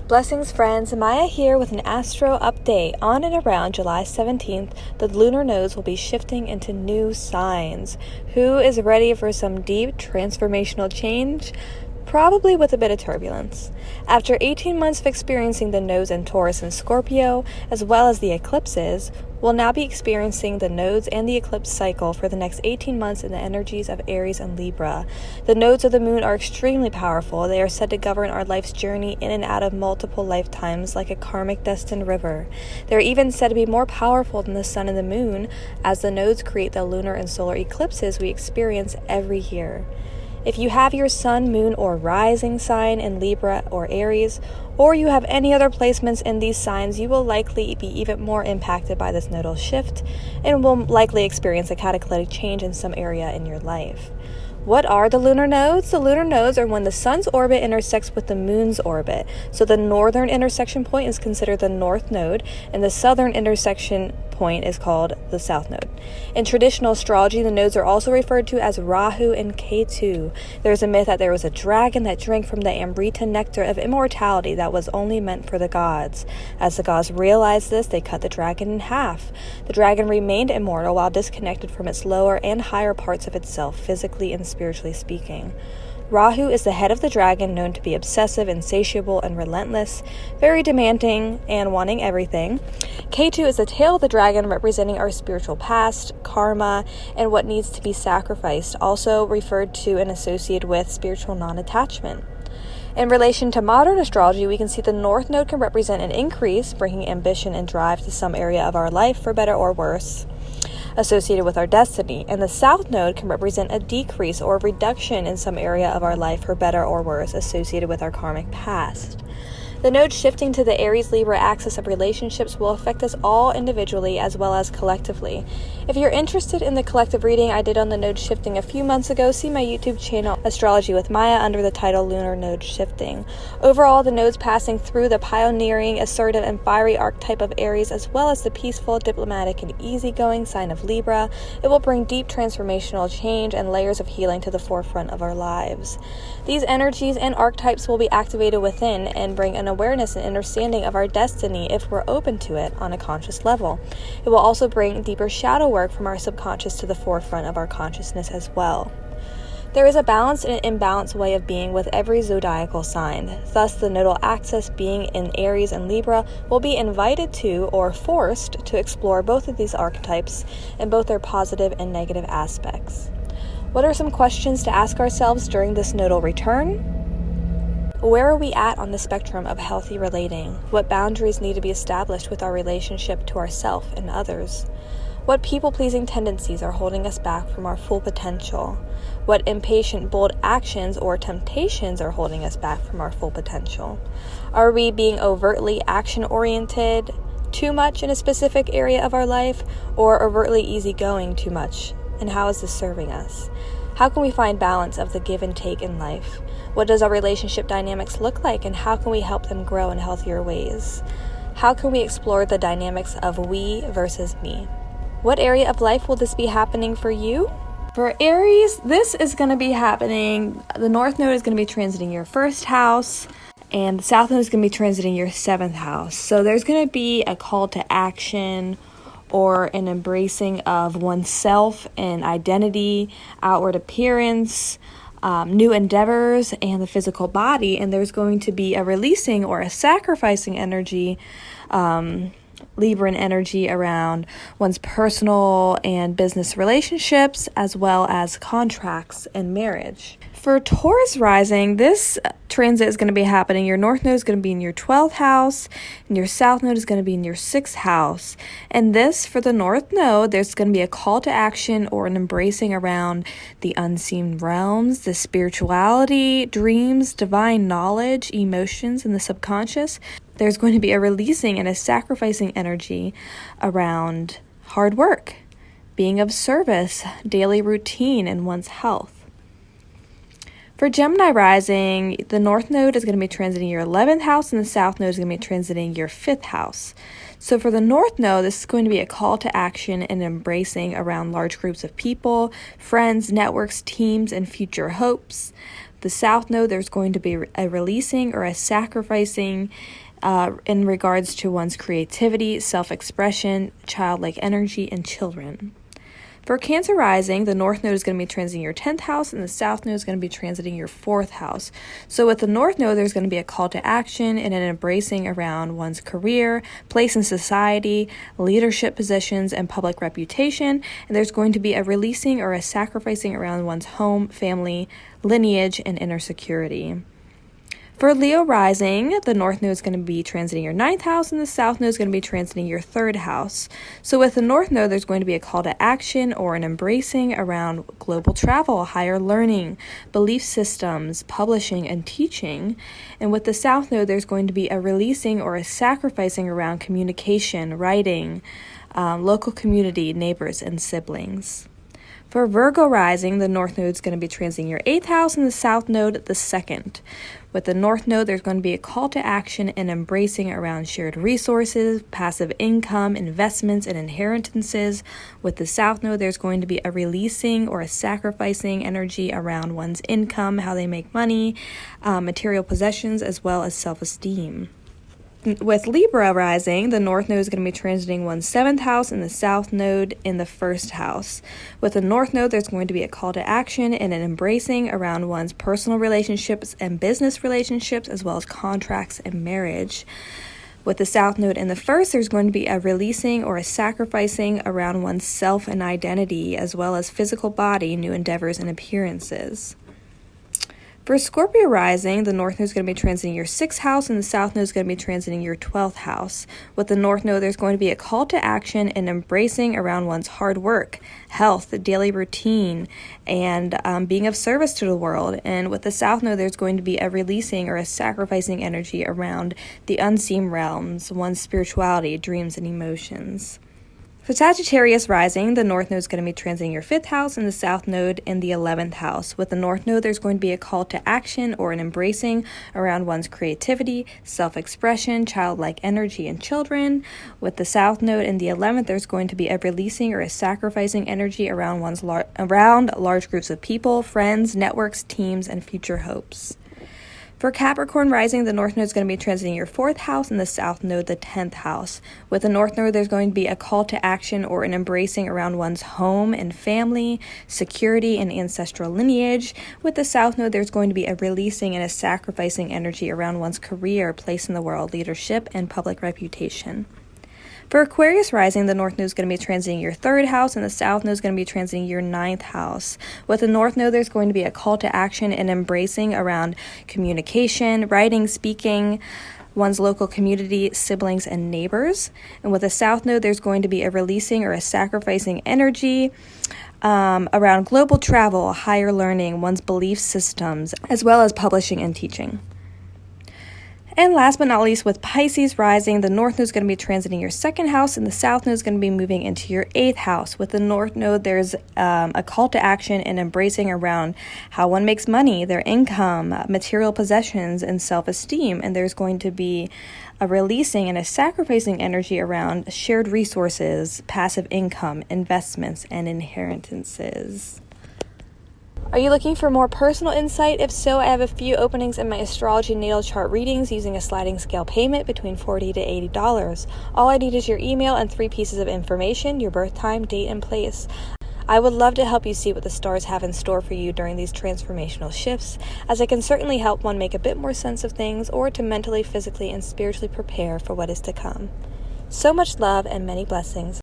Blessings friends, Maia here with an Astro update. On and around July 17th, the lunar nodes will be shifting into new signs. Who is ready for some deep transformational change? Probably with a bit of turbulence. After 18 months of experiencing the nodes in Taurus and Scorpio, as well as the eclipses, we'll now be experiencing the nodes and the eclipse cycle for the next 18 months in the energies of Aries and Libra. The nodes of the moon are extremely powerful. They are said to govern our life's journey in and out of multiple lifetimes like a karmic destined river. They're even said to be more powerful than the sun and the moon, as the nodes create the lunar and solar eclipses we experience every year. If you have your sun, moon, or rising sign in Libra or Aries, or you have any other placements in these signs, you will likely be even more impacted by this nodal shift and will likely experience a cataclysmic change in some area in your life. What are the lunar nodes? The lunar nodes are when the sun's orbit intersects with the moon's orbit. So the northern intersection point is considered the north node, and the southern intersection point is called the south node. In traditional astrology, the nodes are also referred to as Rahu and Ketu. There's a myth that there was a dragon that drank from the Amrita nectar of immortality that was only meant for the gods. As the gods realized this, they cut the dragon in half. The dragon remained immortal while disconnected from its lower and higher parts of itself, physically and spiritually speaking. Rahu is the head of the dragon, known to be obsessive, insatiable, and relentless, very demanding and wanting everything. Ketu is the tail of the dragon, representing our spiritual past, karma, and what needs to be sacrificed, also referred to and associated with spiritual non-attachment. In relation to modern astrology, we can see the north node can represent an increase, bringing ambition and drive to some area of our life, for better or worse, associated with our destiny, and the south node can represent a decrease or reduction in some area of our life, for better or worse, associated with our karmic past. The node shifting to the Aries Libra axis of relationships will affect us all individually as well as collectively. If you're interested in the collective reading I did on the node shifting a few months ago, see my YouTube channel Astrology with Maia under the title Lunar Node Shifting. Overall, the nodes passing through the pioneering, assertive, and fiery archetype of Aries, as well as the peaceful, diplomatic, and easygoing sign of Libra, it will bring deep transformational change and layers of healing to the forefront of our lives. These energies and archetypes will be activated within and bring an awareness and understanding of our destiny if we're open to it on a conscious level. It will also bring deeper shadow work from our subconscious to the forefront of our consciousness as well. There is a balanced and imbalanced way of being with every zodiacal sign. Thus, the nodal axis being in Aries and Libra will be invited to or forced to explore both of these archetypes and both their positive and negative aspects. What are some questions to ask ourselves during this nodal return? Where are we at on the spectrum of healthy relating? What boundaries need to be established with our relationship to ourselves and others? What people-pleasing tendencies are holding us back from our full potential? What impatient, bold actions or temptations are holding us back from our full potential? Are we being overtly action-oriented too much in a specific area of our life, or overtly easygoing too much? And how is this serving us? How can we find balance of the give and take in life? What does our relationship dynamics look like, and how can we help them grow in healthier ways? How can we explore the dynamics of we versus me? What area of life will this be happening for you? For Aries, this is going to be happening. The north node is going to be transiting your first house, and the south node is going to be transiting your seventh house. So there's going to be a call to action or an embracing of oneself and identity, outward appearance, new endeavors, and the physical body. And there's going to be a releasing or a sacrificing energy, Libran energy, around one's personal and business relationships, as well as contracts and marriage. For Taurus rising, this transit is going to be happening. Your north node is going to be in your 12th house, and your south node is going to be in your 6th house. And this, for the north node, there's going to be a call to action or an embracing around the unseen realms, the spirituality, dreams, divine knowledge, emotions, and the subconscious. There's going to be a releasing and a sacrificing energy around hard work, being of service, daily routine, and one's health. For Gemini rising, the north node is going to be transiting your 11th house, and the south node is going to be transiting your 5th house. So for the north node, this is going to be a call to action and embracing around large groups of people, friends, networks, teams, and future hopes. The South Node, there's going to be a releasing or a sacrificing in regards to one's creativity, self-expression, childlike energy, and children. For Cancer rising, the North Node is going to be transiting your 10th house, and the South Node is going to be transiting your 4th house. So with the North Node, there's going to be a call to action and an embracing around one's career, place in society, leadership positions, and public reputation. And there's going to be a releasing or a sacrificing around one's home, family, lineage, and inner security. For Leo rising, the North Node is going to be transiting your 9th house, and the South Node is going to be transiting your 3rd house. So with the North Node, there's going to be a call to action or an embracing around global travel, higher learning, belief systems, publishing, and teaching. And with the South Node, there's going to be a releasing or a sacrificing around communication, writing, local community, neighbors, and siblings. For Virgo rising, the North Node is going to be transiting your 8th house, and the South Node the 2nd. With the North Node, there's going to be a call to action and embracing around shared resources, passive income, investments, and inheritances. With the South Node, there's going to be a releasing or a sacrificing energy around one's income, how they make money, material possessions, as well as self-esteem. With Libra rising, the North Node is going to be transiting one's 7th house and the South Node in the 1st house. With the North Node, there's going to be a call to action and an embracing around one's personal relationships and business relationships, as well as contracts and marriage. With the South Node in the 1st, there's going to be a releasing or a sacrificing around one's self and identity, as well as physical body, new endeavors, and appearances. For Scorpio rising, the North Node is going to be transiting your 6th house, and the South Node is going to be transiting your 12th house. With the North Node, there's going to be a call to action and embracing around one's hard work, health, daily routine, and being of service to the world. And with the South Node, there's going to be a releasing or a sacrificing energy around the unseen realms, one's spirituality, dreams, and emotions. For Sagittarius rising, the North Node is going to be transiting your 5th house and the South Node in the 11th house. With the North Node, there's going to be a call to action or an embracing around one's creativity, self-expression, childlike energy, and children. With the South Node in the 11th, there's going to be a releasing or a sacrificing energy around around large groups of people, friends, networks, teams, and future hopes. For Capricorn rising, the North Node is going to be transiting your 4th house and the South Node the 10th house. With the North Node, there's going to be a call to action or an embracing around one's home and family, security, and ancestral lineage. With the South Node, there's going to be a releasing and a sacrificing energy around one's career, place in the world, leadership, and public reputation. For Aquarius rising, the North Node is going to be transiting your 3rd house, and the South Node is going to be transiting your 9th house. With the North Node, there's going to be a call to action and embracing around communication, writing, speaking, one's local community, siblings, and neighbors. And with the South Node, there's going to be a releasing or a sacrificing energy around global travel, higher learning, one's belief systems, as well as publishing and teaching. And last but not least, with Pisces rising, the North Node is going to be transiting your 2nd house, and the South Node is going to be moving into your 8th house. With the North Node, there's a call to action and embracing around how one makes money, their income, material possessions, and self-esteem. And there's going to be a releasing and a sacrificing energy around shared resources, passive income, investments, and inheritances. Are you looking for more personal insight? If so, I have a few openings in my astrology natal chart readings using a sliding scale payment between $40 to $80. All I need is your email and 3 pieces of information, your birth time, date, and place. I would love to help you see what the stars have in store for you during these transformational shifts, as I can certainly help one make a bit more sense of things or to mentally, physically, and spiritually prepare for what is to come. So much love and many blessings.